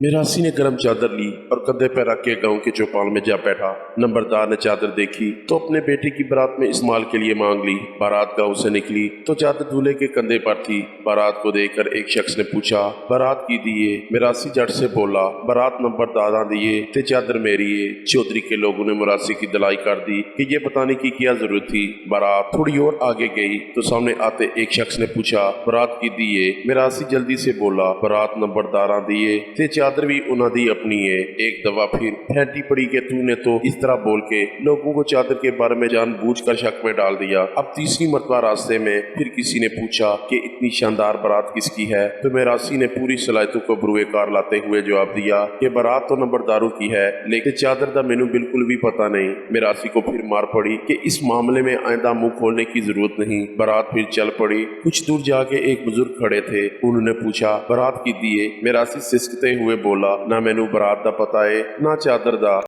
मिरासी ने गर्म चादर ली और कंधे पर रख के गांव के चौपाल में जा बैठा। नंबरदार ने चादर देखी तो अपने बेटे की बारात में इस्तेमाल के लिए मांग ली। बारात गांव से निकली तो चादर दूल्हे के कंधे पर थी। बारात को देखकर एक शख्स ने पूछा, बारात की दिए? मिरासी झट से बोला, बारात नंबरदार दिए ते चादर मेरी है। चौधरी के लोगों ने मिरासी की दलाई कर दी कि ये बताने की क्या जरूरत थी। बारात थोड़ी और आगे गई तो सामने आते एक शख्स ने पूछा, बारात की दिए? मिरासी जल्दी से बोला, बारात नंबरदार दिए ते चादर भी उन्हें दी अपनी है। एक दफा फिर फैंटी पड़ी कि तूने तो इस तरह बोल के लोगों को चादर के बारे में जानबूझकर शक में डाल दिया। अब तीसरी मरतबा रास्ते में फिर किसी ने पूछा कि इतनी शानदार बारात किसकी है, तो मिरासी ने पूरी सलाहियतों को बरूए कार लाते हुए जवाब दिया कि बारात तो नंबरदारों की है, लेकिन चादर का मैनू बिल्कुल भी पता नहीं। मिरासी को फिर मार पड़ी कि इस मामले में आइंदा मुंह खोलने की जरूरत नहीं। बारात फिर चल पड़ी। कुछ दूर जाके एक बुजुर्ग खड़े थे। उन्होंने पूछा, बारात की दिए? मिरासी सिसकते हुए बोला, ना मैनू बारात दा पता है ना चादर दा।